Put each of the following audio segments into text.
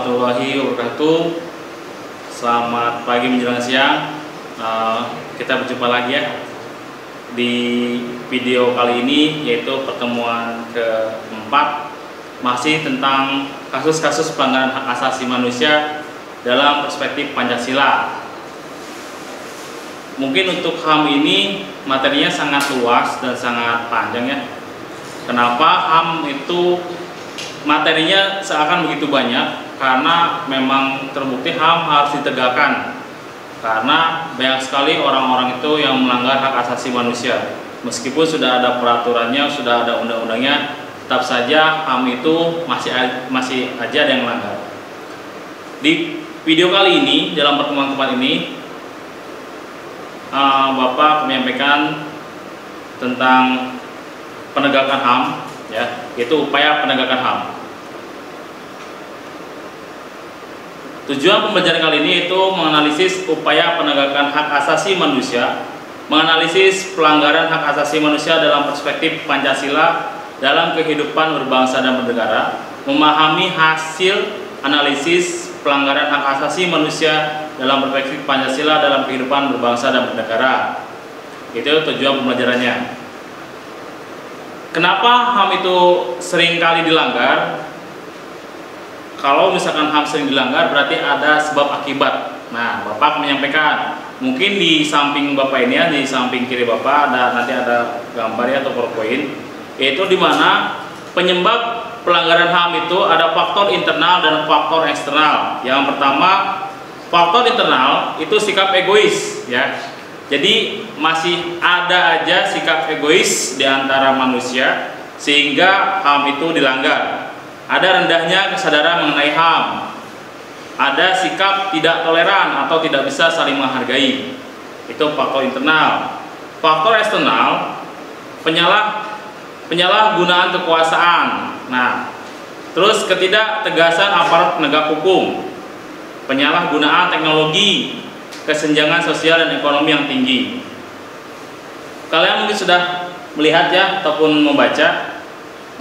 warahmatullahi wabarakatuh. Selamat pagi menjelang siang. Kita berjumpa lagi ya di video kali ini, yaitu pertemuan keempat, masih tentang kasus-kasus pelanggaran hak asasi manusia dalam perspektif Pancasila. Mungkin untuk HAM ini materinya sangat luas dan sangat panjang ya. Kenapa HAM itu materinya seakan begitu banyak? Karena memang terbukti HAM harus ditegakkan, karena banyak sekali orang-orang itu yang melanggar hak asasi manusia. Meskipun sudah ada peraturannya, sudah ada undang-undangnya, tetap saja HAM itu masih aja ada yang melanggar. Di video kali ini, dalam pertemuan keempat ini, Bapak menyampaikan tentang penegakan HAM, ya, yaitu upaya penegakan HAM. Tujuan pembelajaran kali ini yaitu menganalisis upaya penegakan hak asasi manusia, menganalisis pelanggaran hak asasi manusia dalam perspektif Pancasila dalam kehidupan berbangsa dan bernegara, memahami hasil analisis pelanggaran hak asasi manusia dalam perspektif Pancasila dalam kehidupan berbangsa dan bernegara. Itu tujuan pembelajarannya. Kenapa HAM itu sering kali dilanggar? Kalau misalkan HAM sering dilanggar, berarti ada sebab akibat. Nah, Bapak menyampaikan, mungkin di samping Bapak ini ya, di samping kiri Bapak nanti ada gambar ya atau PowerPoint, yaitu di mana penyebab pelanggaran HAM itu ada faktor internal dan faktor eksternal. Yang pertama, faktor internal itu sikap egois ya. Jadi masih ada aja sikap egois di antara manusia sehingga HAM itu dilanggar. Ada rendahnya kesadaran mengenai HAM. Ada sikap tidak toleran atau tidak bisa saling menghargai. Itu faktor internal. Faktor eksternal, penyalahgunaan kekuasaan. Nah, terus ketidaktegasan aparat penegak hukum, penyalahgunaan teknologi, kesenjangan sosial dan ekonomi yang tinggi. Kalian mungkin sudah melihat ya ataupun membaca.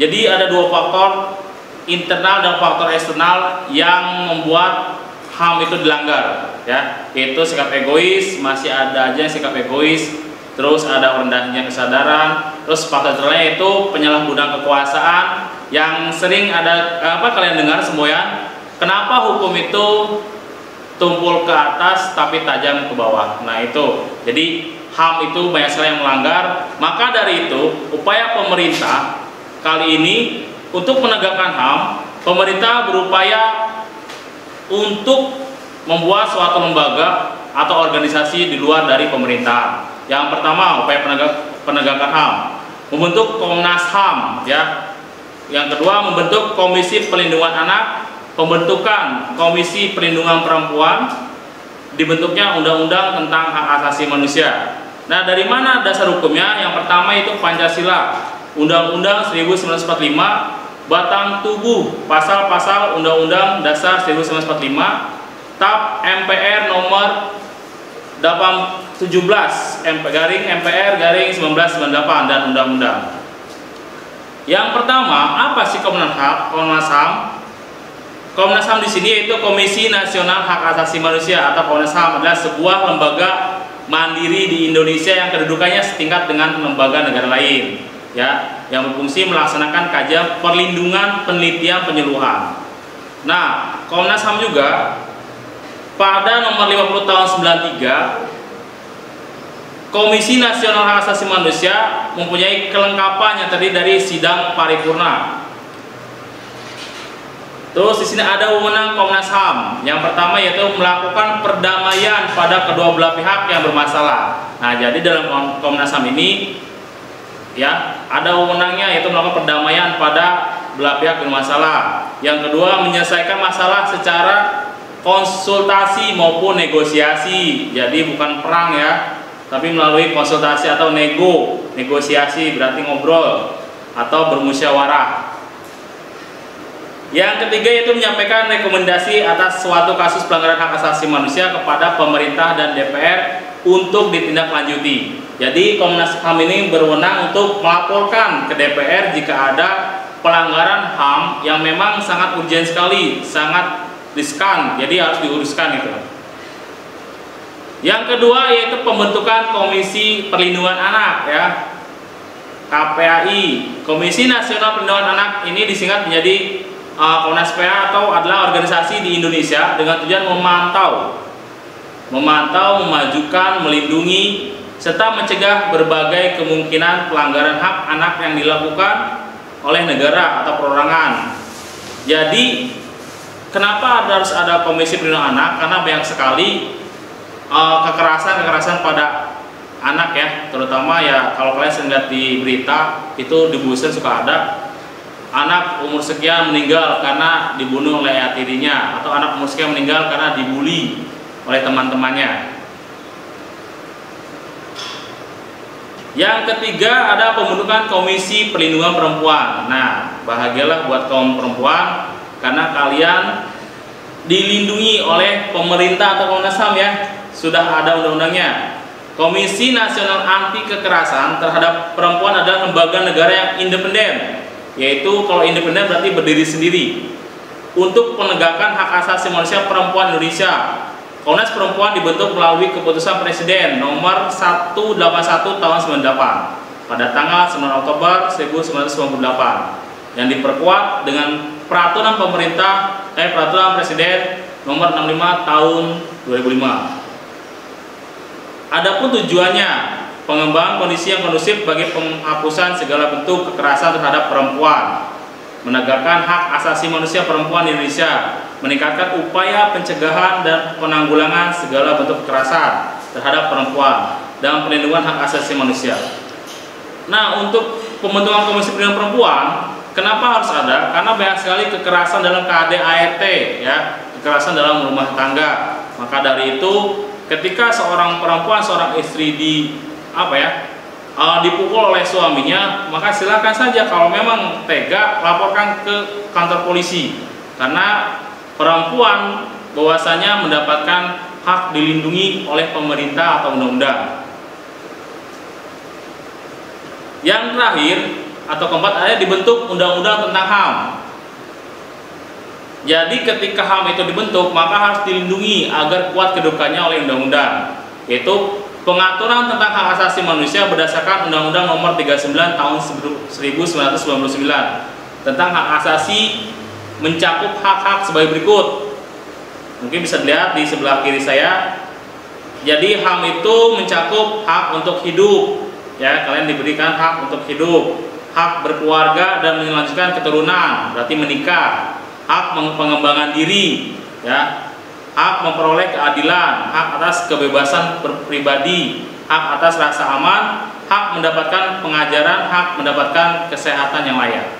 Jadi ada dua faktor internal dan faktor eksternal yang membuat HAM itu dilanggar ya, yaitu sikap egois, masih ada aja sikap egois, terus ada rendahnya kesadaran, terus faktor eksternalnya itu penyalahgunaan kekuasaan yang sering ada kalian dengar semboyan, kenapa hukum itu tumpul ke atas tapi tajam ke bawah. Nah itu, jadi HAM itu banyak sekali yang melanggar. Maka dari itu, upaya pemerintah kali ini untuk menegakkan HAM, pemerintah berupaya untuk membuat suatu lembaga atau organisasi di luar dari pemerintah. Yang pertama, upaya penegakan HAM, membentuk Komnas HAM ya. Yang kedua, membentuk Komisi Perlindungan Anak, pembentukan Komisi Perlindungan Perempuan, dibentuknya undang-undang tentang hak asasi manusia. Nah, dari mana dasar hukumnya? Yang pertama itu Pancasila, Undang-Undang 1945, batang tubuh pasal-pasal Undang-Undang Dasar 1945, TAP MPR nomor 17 MPR 1998 dan undang-undang. Yang pertama, apa sih Komnas HAM? Komnas HAM di sini yaitu Komisi Nasional Hak Asasi Manusia atau Komnas HAM adalah sebuah lembaga mandiri di Indonesia yang kedudukannya setingkat dengan lembaga negara lain, ya, yang berfungsi melaksanakan kajian perlindungan, penelitian, penyuluhan. Nah, Komnas HAM juga pada nomor 50 tahun 93, Komisi Nasional Hak Asasi Manusia mempunyai kelengkapan yang terdiri dari sidang paripurna. Terus di sini ada wewenang Komnas HAM. Yang pertama yaitu melakukan perdamaian pada kedua belah pihak yang bermasalah. Nah, jadi dalam Komnas HAM ini ya, ada wewenangnya yaitu melakukan perdamaian pada belah pihak yang bermasalah. Yang kedua, menyelesaikan masalah secara konsultasi maupun negosiasi. Jadi bukan perang ya, tapi melalui konsultasi atau negosiasi, berarti ngobrol atau bermusyawarah. Yang ketiga yaitu menyampaikan rekomendasi atas suatu kasus pelanggaran hak asasi manusia kepada pemerintah dan DPR untuk ditindaklanjuti. Jadi Komnas HAM ini berwenang untuk melaporkan ke DPR jika ada pelanggaran HAM yang memang sangat urgent sekali, sangat riskan, jadi harus diuruskan gitu. Yang kedua yaitu pembentukan Komisi Perlindungan Anak ya, KPAI. Komisi Nasional Perlindungan Anak ini disingkat menjadi Komnas PA atau adalah organisasi di Indonesia dengan tujuan memantau, memajukan, melindungi serta mencegah berbagai kemungkinan pelanggaran hak anak yang dilakukan oleh negara atau perorangan. Jadi kenapa harus ada Komisi Perlindungan Anak? Karena banyak sekali kekerasan pada anak ya, terutama ya kalau kalian sering lihat di berita itu di Busen suka ada anak umur sekian meninggal karena dibunuh oleh ayah tirinya, atau anak umur sekian meninggal karena dibully oleh teman-temannya. Yang ketiga ada pembentukan Komisi Perlindungan Perempuan. Nah, bahagialah buat kaum perempuan karena kalian dilindungi oleh pemerintah atau Komnas HAM ya. Sudah ada undang-undangnya. Komisi Nasional Anti Kekerasan Terhadap Perempuan adalah lembaga negara yang independen, yaitu kalau independen berarti berdiri sendiri untuk penegakan hak asasi manusia perempuan Indonesia. Komnas Perempuan dibentuk melalui keputusan Presiden nomor 181 tahun 98 pada tanggal 9 Oktober 1998 yang diperkuat dengan peraturan Presiden nomor 65 tahun 2005. Adapun tujuannya, pengembangan kondisi yang kondusif bagi penghapusan segala bentuk kekerasan terhadap perempuan, menegakkan hak asasi manusia perempuan di Indonesia, meningkatkan upaya pencegahan dan penanggulangan segala bentuk kekerasan terhadap perempuan, dan perlindungan hak asasi manusia. Nah, untuk pembentukan Komisi Perlindungan Perempuan, kenapa harus ada? Karena banyak sekali kekerasan dalam KADART ya, kekerasan dalam rumah tangga. Maka dari itu, ketika seorang perempuan, seorang istri dipukul oleh suaminya, maka silakan saja kalau memang tega laporkan ke kantor polisi, karena perempuan bahwasanya mendapatkan hak dilindungi oleh pemerintah atau undang-undang. Yang terakhir atau keempat ada dibentuk undang-undang tentang HAM. Jadi ketika HAM itu dibentuk, maka harus dilindungi agar kuat kedudukannya oleh undang-undang, yaitu pengaturan tentang hak asasi manusia berdasarkan Undang-Undang Nomor 39 Tahun 1999 tentang hak asasi, mencakup hak-hak sebagai berikut. Mungkin bisa dilihat di sebelah kiri saya. Jadi HAM itu mencakup hak untuk hidup, ya, kalian diberikan hak untuk hidup, hak berkeluarga dan melanjutkan keturunan, berarti menikah, hak pengembangan diri, ya, hak memperoleh keadilan, hak atas kebebasan pribadi, hak atas rasa aman, hak mendapatkan pengajaran, hak mendapatkan kesehatan yang layak.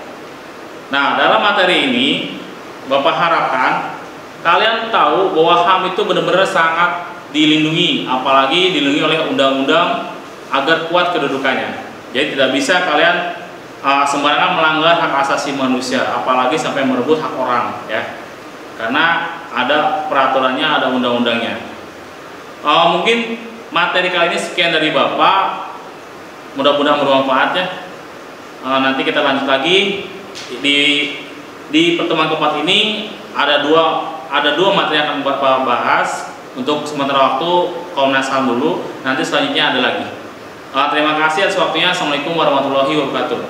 Nah, dalam materi ini Bapak harapkan kalian tahu bahwa HAM itu benar-benar sangat dilindungi, apalagi dilindungi oleh undang-undang agar kuat kedudukannya. Jadi tidak bisa kalian sembarangan melanggar hak asasi manusia, apalagi sampai merebut hak orang, ya. Karena ada peraturannya, ada undang-undangnya. Mungkin materi kali ini sekian dari Bapak, mudah-mudahan bermanfaat ya. Nanti kita lanjut lagi di pertemuan keempat ini ada dua materi yang akan Bapak bahas. Untuk sementara waktu Komnas HAM dulu, nanti selanjutnya ada lagi. Terima kasih atas waktunya. Assalamualaikum warahmatullahi wabarakatuh.